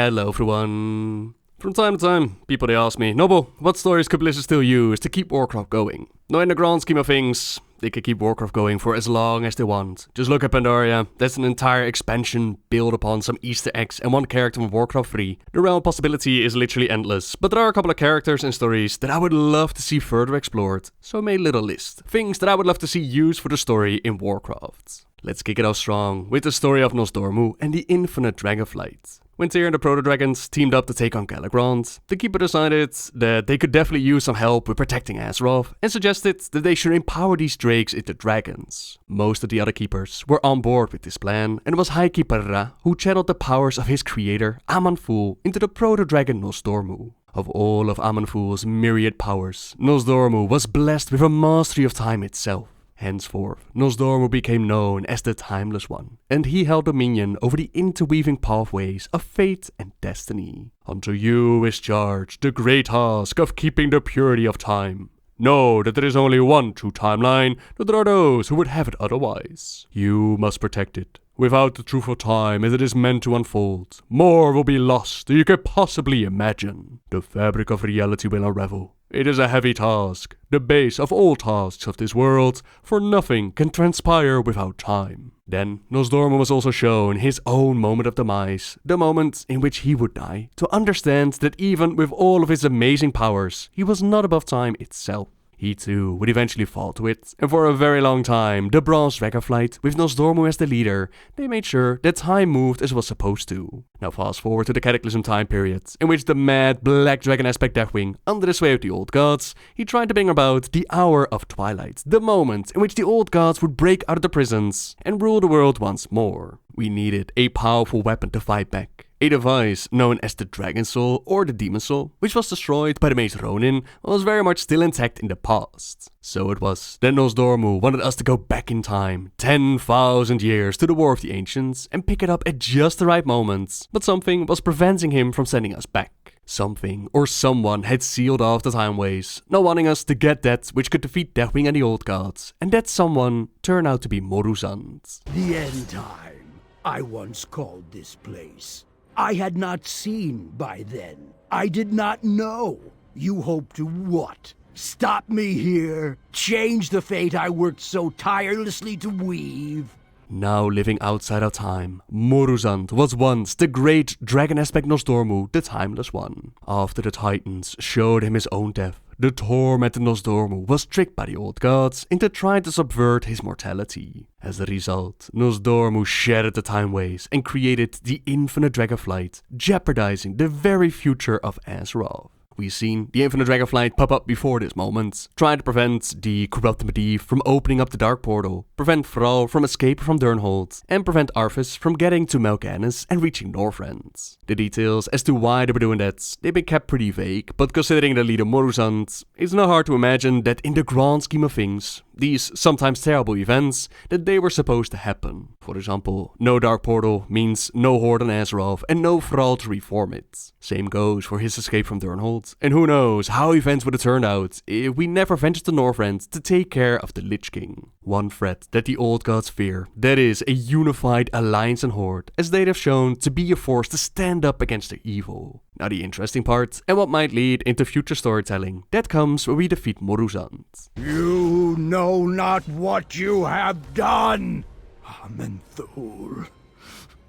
Hello everyone. From time to time, people they ask me, Noble, what stories could Blizzard still use to keep Warcraft going? Now in the grand scheme of things, they could keep Warcraft going for as long as they want. Just look at Pandaria, that's an entire expansion built upon some Easter eggs and one character from Warcraft 3. The realm of possibility is literally endless, but there are a couple of characters and stories that I would love to see further explored. So I made a little list. Things that I would love to see used for the story in Warcraft. Let's kick it off strong with the story of Nozdormu and the infinite dragonflight. When Tyr and the Proto-Dragons teamed up to take on Galagrond, the Keeper decided that they could definitely use some help with protecting Azeroth and suggested that they should empower these drakes into dragons. Most of the other Keepers were on board with this plan, and it was High Keeper Ra who channeled the powers of his creator Aman'Thul into the Proto-Dragon Nozdormu. Of all of Aman'Thul's myriad powers, Nozdormu was blessed with a mastery of time itself. Henceforth, Nozdormu became known as the Timeless One, and he held dominion over the interweaving pathways of fate and destiny. Unto you is charged the great task of keeping the purity of time. Know that there is only one true timeline, but there are those who would have it otherwise. You must protect it. Without the truth of time as it is meant to unfold, more will be lost than you could possibly imagine. The fabric of reality will unravel. It is a heavy task, the base of all tasks of this world, for nothing can transpire without time. Then, Nozdormu was also shown his own moment of demise, the moment in which he would die, to understand that even with all of his amazing powers, he was not above time itself. He too would eventually fall to it, and for a very long time, the Bronze Dragonflight, with Nozdormu as the leader, they made sure that time moved as it was supposed to. Now fast forward to the Cataclysm time period, in which the mad Black Dragon aspect Deathwing, under the sway of the Old Gods, he tried to bring about the Hour of Twilight, the moment in which the Old Gods would break out of the prisons and rule the world once more. We needed a powerful weapon to fight back. A device known as the Dragon Soul or the Demon Soul, which was destroyed by the Mace Ronin, was very much still intact in the past. So it was that Nozdormu wanted us to go back in time, 10,000 years to the War of the Ancients, and pick it up at just the right moment, but something was preventing him from sending us back. Something or someone had sealed off the timeways, not wanting us to get that which could defeat Deathwing and the Old Gods, and that someone turned out to be Moruzand. The end time, I once called this place. I had not seen by then. I did not know. You hope to what? Stop me here? Change the fate I worked so tirelessly to weave? Now living outside of time, Moruzand was once the great dragon aspect Nozdormu, the Timeless One. After the Titans showed him his own death, the tormented Nozdormu was tricked by the Old Gods into trying to subvert his mortality. As a result, Nozdormu shattered the timeways and created the infinite dragonflight, jeopardizing the very future of Azeroth. We've seen the infinite dragonflight pop up before this moment, trying to prevent the corrupted Medivh from opening up the Dark Portal, prevent Thrall from escaping from Durnhold, and prevent Arthas from getting to Mal'Ganis and reaching Northrend. The details as to why they were doing that, they've been kept pretty vague, but considering the leader Moruzand, it's not hard to imagine that in the grand scheme of things, these sometimes terrible events, that they were supposed to happen. For example, no Dark Portal means no Horde on Azeroth and no Thrall to reform it. Same goes for his escape from Durnhold. And who knows how events would have turned out if we never ventured to Northrend to take care of the Lich King. One threat that the Old Gods fear, that is a unified alliance and horde, as they have shown to be a force to stand up against their evil. Now the interesting part, and what might lead into future storytelling, that comes when we defeat Moruzand. You know not what you have done, Aman'Thul.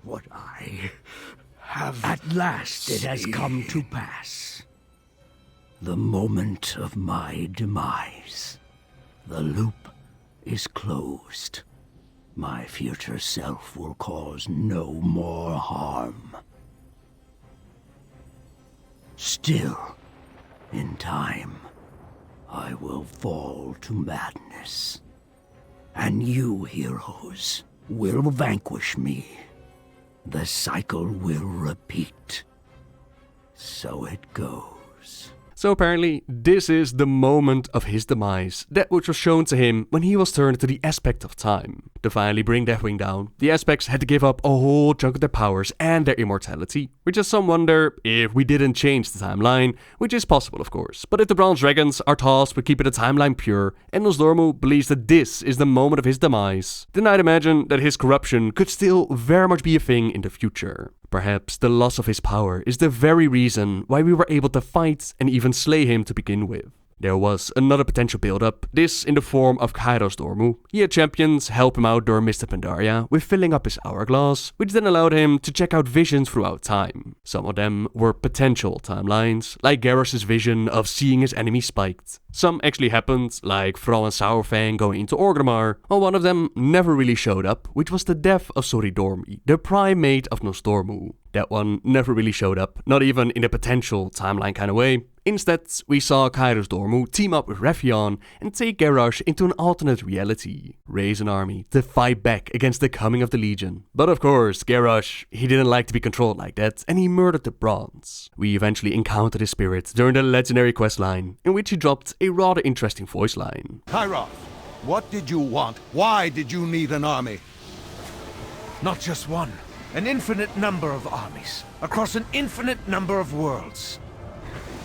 What I have at last it has come to pass. The moment of my demise. The loop is closed. My future self will cause no more harm. Still, in time, I will fall to madness. And you, heroes, will vanquish me. The cycle will repeat. So it goes. So apparently, this is the moment of his demise, that which was shown to him when he was turned into the aspect of time. To finally bring Deathwing down, the aspects had to give up a whole chunk of their powers and their immortality, which is some wonder if we didn't change the timeline, which is possible of course. But if the Bronze Dragons are tasked with keeping the timeline pure, and Nozdormu believes that this is the moment of his demise, then I'd imagine that his corruption could still very much be a thing in the future. Perhaps the loss of his power is the very reason why we were able to fight and even slay him to begin with. There was another potential build-up, this in the form of Nozdormu. He had champions help him out during Mr. Pandaria with filling up his hourglass, which then allowed him to check out visions throughout time. Some of them were potential timelines, like Garrosh's vision of seeing his enemy spiked. Some actually happened, like Thrall and Sourfang going into Orgrimmar, while one of them never really showed up, which was the death of Soridormi, the prime mate of Nozdormu. That one never really showed up, not even in a potential timeline kind of way. Instead, we saw Nozdormu team up with Raytheon and take Garrosh into an alternate reality, raise an army to fight back against the coming of the Legion. But of course, Garrosh, he didn't like to be controlled like that, and he murdered the Bronze. We eventually encountered his spirit during the legendary questline, in which he dropped a rather interesting voice line. Kyroth, what did you want? Why did you need an army? Not just one. An infinite number of armies, across an infinite number of worlds.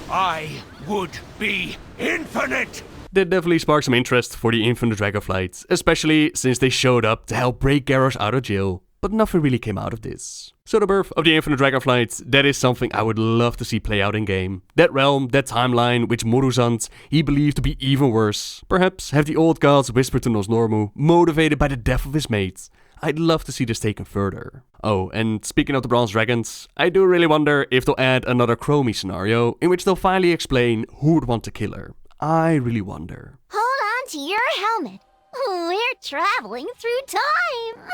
I would be infinite! That definitely sparked some interest for the Infinite Dragonflight, especially since they showed up to help break Garrosh out of jail, but nothing really came out of this. So the birth of the Infinite Dragonflight, that is something I would love to see play out in game. That realm, that timeline, which Moruzand he believed to be even worse. Perhaps have the old gods whisper to Nozdormu, motivated by the death of his mate. I'd love to see this taken further. Oh, and speaking of the Bronze Dragons, I do really wonder if they'll add another Chromie scenario in which they'll finally explain who would want to kill her. I really wonder. Hold on to your helmet. We're traveling through time.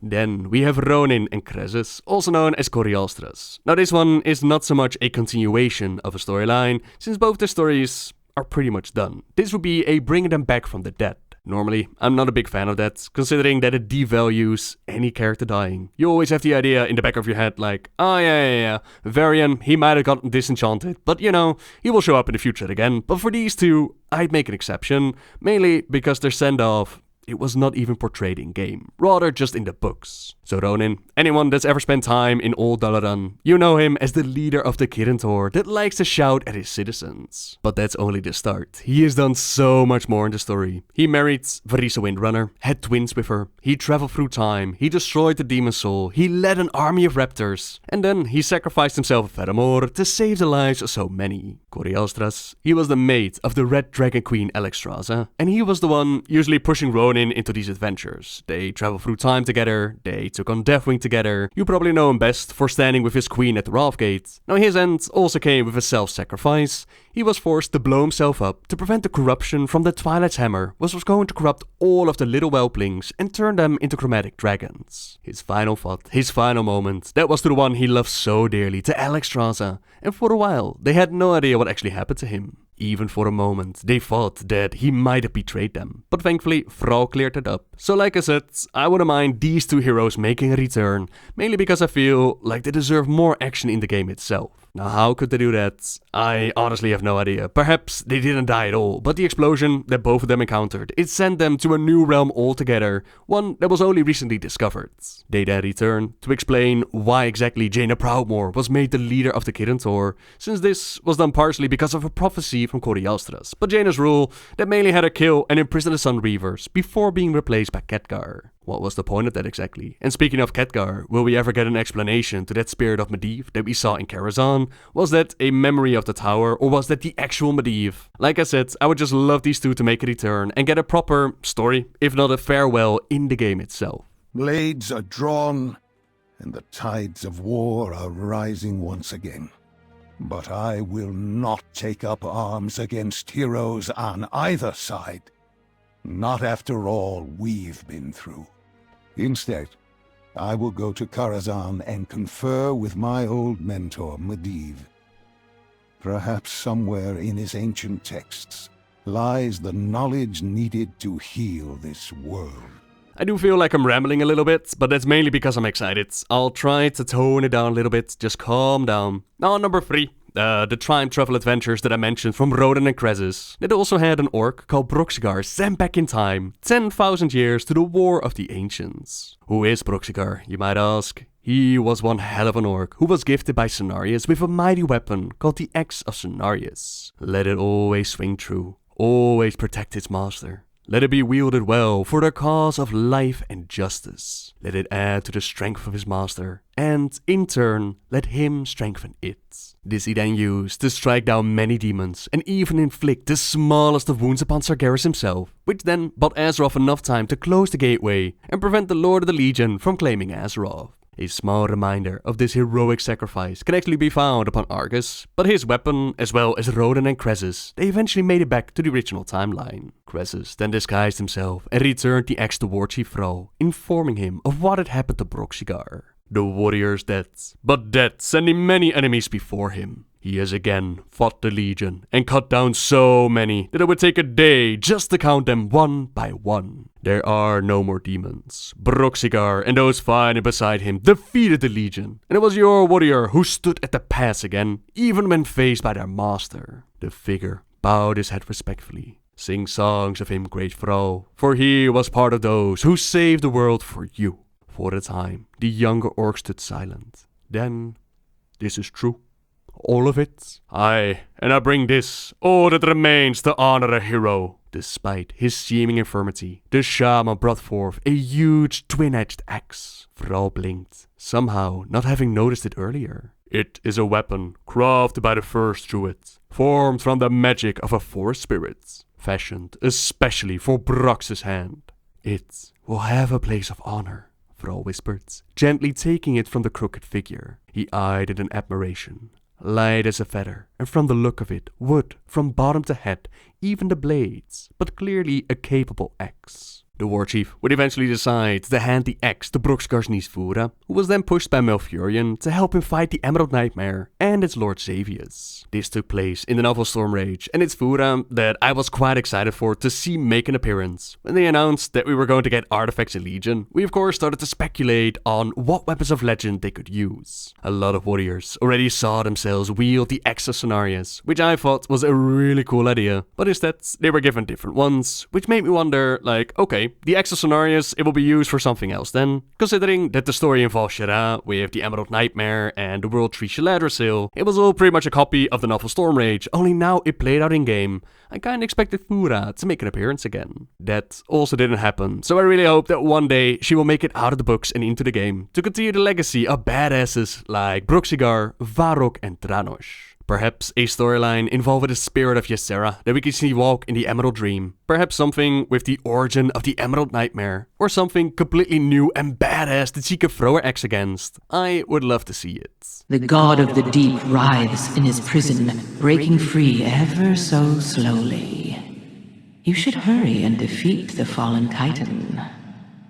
Then we have Ronin and Krezus, also known as Coriolstras. Now this one is not so much a continuation of a storyline, since both the stories are pretty much done. This would be a bringing them back from the dead. Normally, I'm not a big fan of that, considering that it devalues any character dying. You always have the idea in the back of your head like, oh yeah, Varian, he might have gotten disenchanted, but you know, he will show up in the future again. But for these two, I'd make an exception, mainly because their send-off, it was not even portrayed in game, rather just in the books. So Ronin, anyone that's ever spent time in Old Dalaran, you know him as the leader of the Kirintor that likes to shout at his citizens. But that's only the start. He has done so much more in the story. He married Varisa Windrunner, had twins with her, he traveled through time, he destroyed the Demon Soul, he led an army of raptors, and then he sacrificed himself at Faramor to save the lives of so many. Coriolstras, he was the mate of the Red Dragon Queen Alexstrasza, and he was the one usually pushing Ronin into these adventures. They traveled through time together, they took on Deathwing together. You probably know him best for standing with his queen at the Wrathgate. Now his end also came with a self-sacrifice. He was forced to blow himself up to prevent the corruption from the Twilight's hammer, which was going to corrupt all of the little whelplings and turn them into chromatic dragons. His final thought, his final moment, that was to the one he loved so dearly, to Alexstrasza, and for a while they had no idea what actually happened to him. Even for a moment, they thought that he might have betrayed them. But thankfully, Thrall cleared it up. So like I said, I wouldn't mind these two heroes making a return, mainly because I feel like they deserve more action in the game itself. Now how could they do that? I honestly have no idea. Perhaps they didn't die at all, but the explosion that both of them encountered, it sent them to a new realm altogether, one that was only recently discovered. They then returned to explain why exactly Jaina Proudmoore was made the leader of the Kirintor, since this was done partially because of a prophecy from Coriolstras, but Jaina's rule that mainly had her kill and imprison the Sun Reavers before being replaced by Khadgar. What was the point of that exactly? And speaking of Khadgar, will we ever get an explanation to that spirit of Medivh that we saw in Karazhan? Was that a memory of the tower, or was that the actual Medivh? Like I said, I would just love these two to make a return and get a proper story, if not a farewell, in the game itself. Blades are drawn, and the tides of war are rising once again. But I will not take up arms against heroes on either side. Not after all we've been through. Instead, I will go to Karazhan and confer with my old mentor, Medivh. Perhaps somewhere in his ancient texts lies the knowledge needed to heal this world. I do feel like I'm rambling a little bit, but that's mainly because I'm excited. I'll try to tone it down a little bit, just calm down. Now, number 3. The time travel adventures that I mentioned from Ronin and Krezus. It also had an orc called Broxigar sent back in time, 10,000 years to the War of the Ancients. Who is Broxigar, you might ask? He was one hell of an orc who was gifted by Cenarius with a mighty weapon called the Axe of Cenarius. Let it always swing true, always protect its master. Let it be wielded well for the cause of life and justice. Let it add to the strength of his master, and, in turn, let him strengthen it. This he then used to strike down many demons, and even inflict the smallest of wounds upon Sargeras himself, which then bought Azeroth enough time to close the gateway and prevent the Lord of the Legion from claiming Azeroth. A small reminder of this heroic sacrifice can actually be found upon Argus, but his weapon, as well as Rodan and Kresus, they eventually made it back to the original timeline. Kresus then disguised himself and returned the axe to Warchief Thrall, informing him of what had happened to Broxigar. The warrior's dead, but dead sending many enemies before him. He has again fought the Legion and cut down so many that it would take a day just to count them one by one. There are no more demons. Broxigar and those fighting beside him defeated the Legion, and it was your warrior who stood at the pass again, even when faced by their master. The figure bowed his head respectfully. Sing songs of him, great Thrall, for he was part of those who saved the world for you. For a time, the younger orc stood silent. Then, this is true. All of it? Aye, and I bring this, all that remains to honor a hero. Despite his seeming infirmity, the shaman brought forth a huge twin-edged axe. Thrall blinked, somehow not having noticed it earlier. It is a weapon crafted by the first druid, formed from the magic of a forest spirit, fashioned especially for Brox's hand. It will have a place of honor, Thrall whispered, gently taking it from the crooked figure. He eyed it in admiration. Light as a feather, and from the look of it, wood from bottom to head, even the blades, but clearly a capable axe. The warchief would eventually decide to hand the axe to Broxigar's niece Fura, who was then pushed by Malfurion to help him fight the Emerald Nightmare and its Lord Xavius. This took place in the novel Stormrage, and it's Fura that I was quite excited for to see make an appearance. When they announced that we were going to get artifacts in Legion, we of course started to speculate on what weapons of legend they could use. A lot of warriors already saw themselves wield the axe of Cenarius, which I thought was a really cool idea, but instead they were given different ones, which made me wonder, like, okay, the axe of Cenarius, it will be used for something else then, considering that the story involves Shara with the Emerald Nightmare and the World Tree Shaladrisil. It was all pretty much a copy of the novel Stormrage, only now it played out in game. I kinda expected Fura to make an appearance again. That also didn't happen, so I really hope that one day she will make it out of the books and into the game to continue the legacy of badasses like Broxigar, Varrock and Dranosh. Perhaps a storyline involving the spirit of Ysera that we can see walk in the Emerald Dream. Perhaps something with the origin of the Emerald Nightmare. Or something completely new and badass that she could throw her axe against. I would love to see it. The god of the deep writhes in his prison, breaking free ever so slowly. You should hurry and defeat the fallen titan.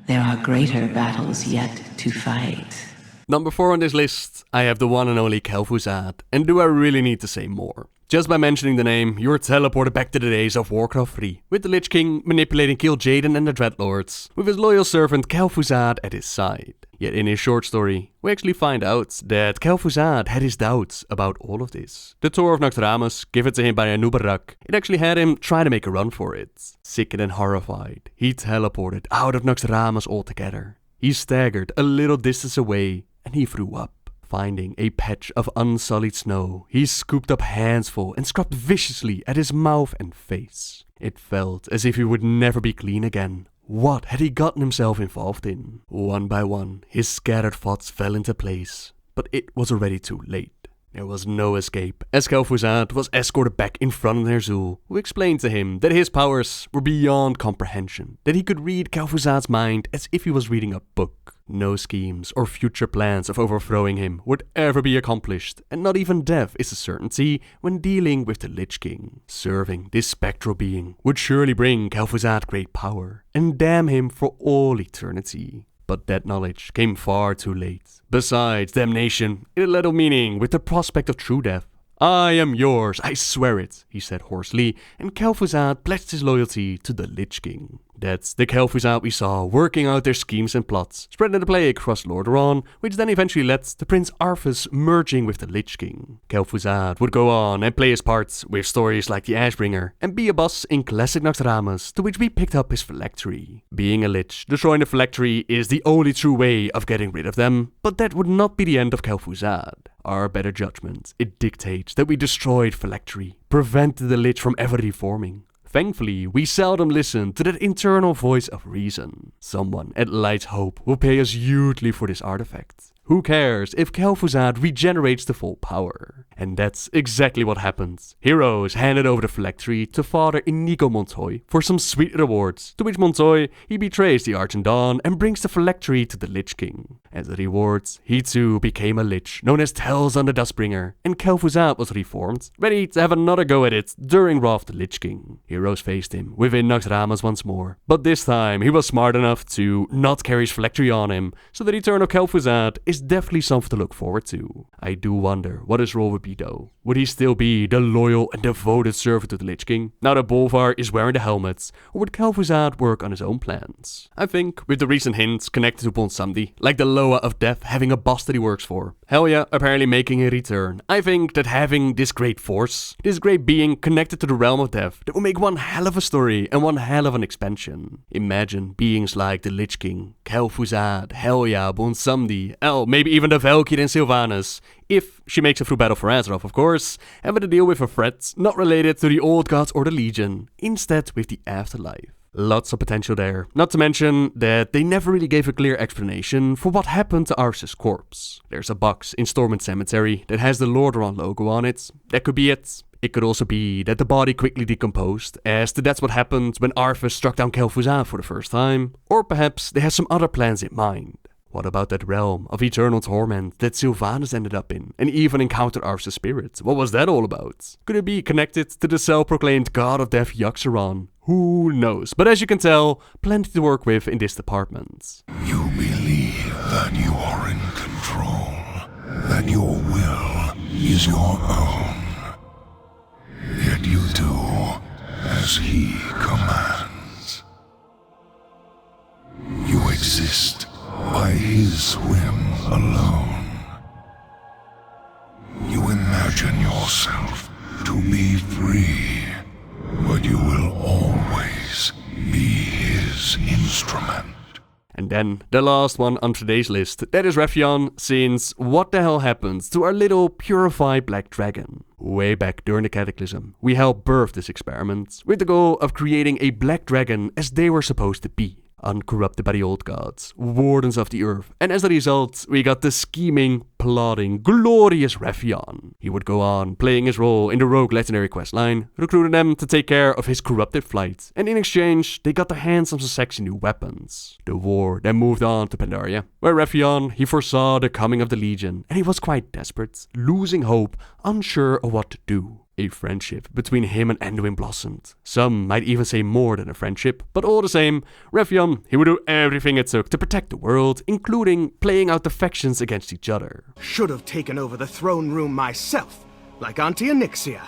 There are greater battles yet to fight. Number 4 on this list, I have the one and only Kel'Thuzad, and do I really need to say more? Just by mentioning the name, you're teleported back to the days of Warcraft 3, with the Lich King manipulating Kil'jaeden and the Dreadlords, with his loyal servant Kel'Thuzad at his side. Yet in his short story, we actually find out that Kel'Thuzad had his doubts about all of this. The Tour of Naxxramas, given to him by Anub'arak, it actually had him try to make a run for it. Sickened and horrified, he teleported out of Naxxramas altogether. He staggered a little distance away, and he threw up. Finding a patch of unsullied snow, he scooped up handsful and scrubbed viciously at his mouth and face. It felt as if he would never be clean again. What had he gotten himself involved in? One by one, his scattered thoughts fell into place, but it was already too late. There was no escape, as Kel'Thuzad was escorted back in front of Ner'zhul, who explained to him that his powers were beyond comprehension, that he could read Kel'Thuzad's mind as if he was reading a book. No schemes or future plans of overthrowing him would ever be accomplished, and not even death is a certainty when dealing with the Lich King. Serving this spectral being would surely bring Kel'Thuzad great power, and damn him for all eternity. But that knowledge came far too late. Besides damnation, it had little meaning with the prospect of true death. I am yours, I swear it, he said hoarsely, and Kel'Thuzad pledged his loyalty to the Lich King. That's the Kel'Thuzad we saw working out their schemes and plots, spreading the plague across Lordaeron, which then eventually led to Prince Arthas merging with the Lich King. Kel'Thuzad would go on and play his parts with stories like the Ashbringer, and be a boss in classic Naxxramas, to which we picked up his phylactery. Being a Lich, destroying the phylactery is the only true way of getting rid of them, but that would not be the end of Kel'Thuzad. Our better judgment, it dictates that we destroyed phylactery, prevented the Lich from ever reforming. Thankfully, we seldom listen to that internal voice of reason. Someone at Light's Hope will pay us hugely for this artifact. Who cares if Kel'Thuzad regenerates to full power? And that's exactly what happens. Heroes handed over the phylactery to Father Inigo Montoy for some sweet rewards, to which Montoy, he betrays the Argent Dawn and brings the phylactery to the Lich King. As a reward, he too became a Lich, known as Tel'Zan the Dustbringer, and Kel'Thuzad was reformed, ready to have another go at it during Wrath of the Lich King. Heroes faced him within Naxxramas once more, but this time he was smart enough to not carry his phylactery on him, so the return of Kel'Thuzad is definitely something to look forward to. I do wonder what his role would be though. Would he still be the loyal and devoted servant to the Lich King, now that Bolvar is wearing the helmets, or would Kel'Thuzad work on his own plans? I think, with the recent hints connected to Bonsandi, like the Loa of Death having a boss that he works for, Helya apparently making a return, I think that having this great force, this great being connected to the realm of death, that will make one hell of a story and one hell of an expansion. Imagine beings like the Lich King, Kel'Thuzad, Helya, Bonsandi, maybe even the Valkyrie and Sylvanas, if she makes it through Battle for Azeroth, of course, having to deal with a threat not related to the Old Gods or the Legion, instead with the afterlife. Lots of potential there, not to mention that they never really gave a clear explanation for what happened to Arceus' corpse. There's a box in Stormwind Cemetery that has the Lordaeron logo on it. That could be it. It could also be that the body quickly decomposed, as that's what happened when Arthas struck down Kel'Thuzad for the first time. Or perhaps they had some other plans in mind. What about that realm of eternal torment that Sylvanas ended up in, and even encountered Arceus' spirit? What was that all about? Could it be connected to the self-proclaimed god of death Yogg-Saron? Who knows? But as you can tell, plenty to work with in this department. You believe that you are in control, that your will is your own. Yet you do as he commands. You exist by his whim alone. You imagine yourself to be free, but you will always be his instrument. And then, the last one on today's list, that is Rephion, since what the hell happened to our little purified black dragon? Way back during the Cataclysm, we helped birth this experiment, with the goal of creating a black dragon as they were supposed to be. Uncorrupted by the old gods, wardens of the earth, and as a result, we got the scheming, plotting, glorious Rephion. He would go on playing his role in the rogue legendary questline, recruiting them to take care of his corrupted flight, and in exchange, they got their hands on some sexy new weapons. The war then moved on to Pandaria, where Rephion, he foresaw the coming of the Legion, and he was quite desperate, losing hope, unsure of what to do. A friendship between him and Anduin blossomed. Some might even say more than a friendship, but all the same, Rephion, he would do everything it took to protect the world, including playing out the factions against each other. Should have taken over the throne room myself, like Auntie Onyxia.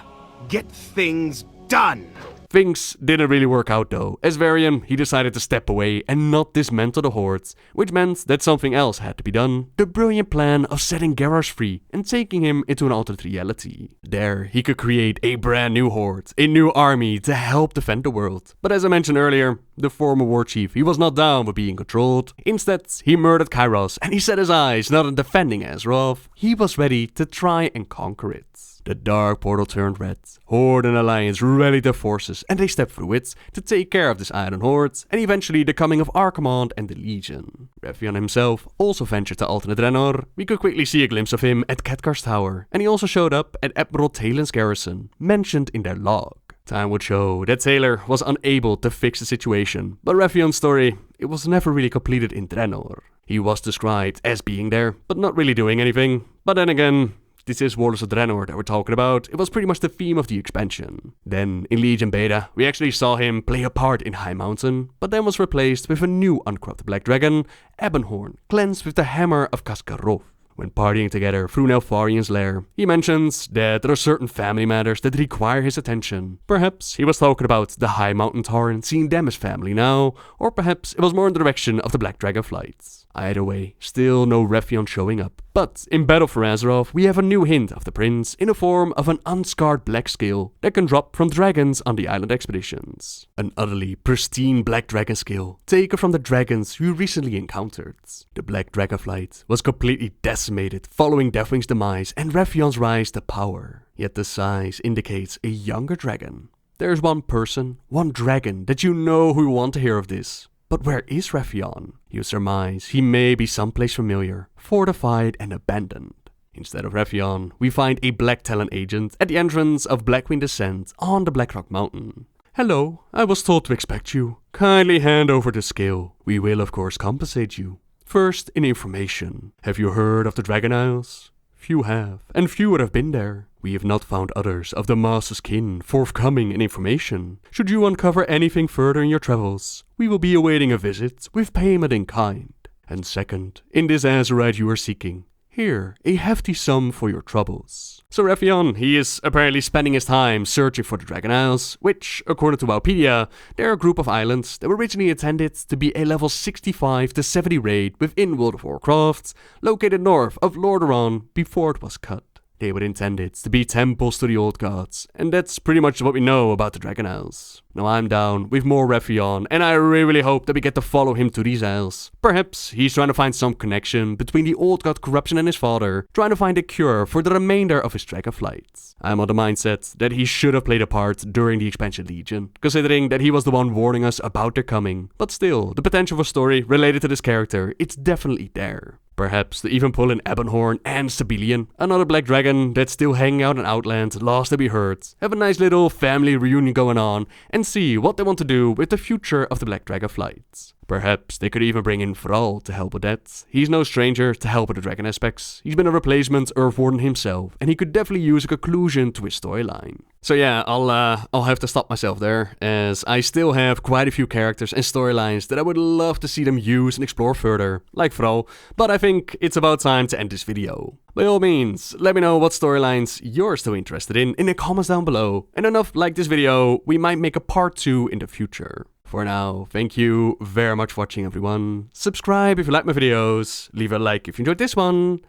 Get things done! Things didn't really work out though, as Varian, he decided to step away and not dismantle the hordes, which meant that something else had to be done, the brilliant plan of setting Garrosh free and taking him into an alternate reality. There, he could create a brand new horde, a new army to help defend the world. But as I mentioned earlier, the former war chief, he was not down with being controlled. Instead, he murdered Kairos and he set his eyes not on defending Azeroth, he was ready to try and conquer it. The Dark Portal turned red. Horde and Alliance rallied their forces and they stepped through it to take care of this Iron Horde and eventually the coming of Archimonde and the Legion. Rephion himself also ventured to alternate Draenor. We could quickly see a glimpse of him at Khadgar's tower, and he also showed up at Admiral Taelin's garrison, mentioned in their log. Time would show that Taylor was unable to fix the situation, but Rephion's story, it was never really completed in Draenor. He was described as being there, but not really doing anything. But then again, this is Warlords of Draenor that we're talking about. It was pretty much the theme of the expansion. Then, in Legion Beta, we actually saw him play a part in High Mountain, but then was replaced with a new uncorrupted black dragon, Ebonhorn, cleansed with the Hammer of Kaskarov. When partying together through Neltharian's lair, he mentions that there are certain family matters that require his attention. Perhaps he was talking about the High Mountain Tauren, seeing them as family now, or perhaps it was more in the direction of the Black Dragon flights. Either way, still no Rephion showing up. But in Battle for Azeroth, we have a new hint of the prince in the form of an unscarred black scale that can drop from dragons on the island expeditions. An utterly pristine black dragon scale taken from the dragons we recently encountered. The Black Dragon flight was completely decimated following Deathwing's demise and Rephion's rise to power. Yet the size indicates a younger dragon. There's one person, one dragon, that you know who want to hear of this. But where is Raffion? You surmise he may be someplace familiar, fortified and abandoned. Instead of Raffion, we find a Black Talon agent at the entrance of Blackwing Descent on the Blackrock Mountain. Hello, I was told to expect you. Kindly hand over the scale. We will of course compensate you. First, in information. Have you heard of the Dragon Isles? Few have, and few would have been there. We have not found others of the Master's kin forthcoming in information. Should you uncover anything further in your travels, we will be awaiting a visit with payment in kind. And second, in this Azurite you are seeking, here, a hefty sum for your troubles. So Raffion, he is apparently spending his time searching for the Dragon Isles, which, according to Wikipedia, they're a group of islands that were originally intended to be a level 65 to 70 raid within World of Warcraft, located north of Lordaeron before it was cut. They were intended to be temples to the old gods, and that's pretty much what we know about the Dragon Isles. Now I'm down with more Raffion, and I really hope that we get to follow him to these isles. Perhaps he's trying to find some connection between the old god corruption and his father, trying to find a cure for the remainder of his Dragon flight. I'm on the mindset that he should have played a part during the Expansion Legion, considering that he was the one warning us about their coming. But still, the potential for story related to this character, it's definitely there. Perhaps to even pull in Ebonhorn and Sibelian, another black dragon that's still hanging out in Outland, last that we heard, have a nice little family reunion going on, and see what they want to do with the future of the Black Dragon flights. Perhaps they could even bring in Thrall to help with that. He's no stranger to help with the dragon aspects. He's been a replacement Earth Warden himself, and he could definitely use a conclusion to his storyline. So yeah, I'll have to stop myself there, as I still have quite a few characters and storylines that I would love to see them use and explore further, like Thrall, but I think it's about time to end this video. By all means, let me know what storylines you're still interested in the comments down below, and enough like this video, we might make a part 2 in the future. For now, thank you very much for watching everyone. Subscribe if you like my videos, leave a like if you enjoyed this one,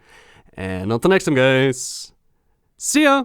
and until next time guys, see ya!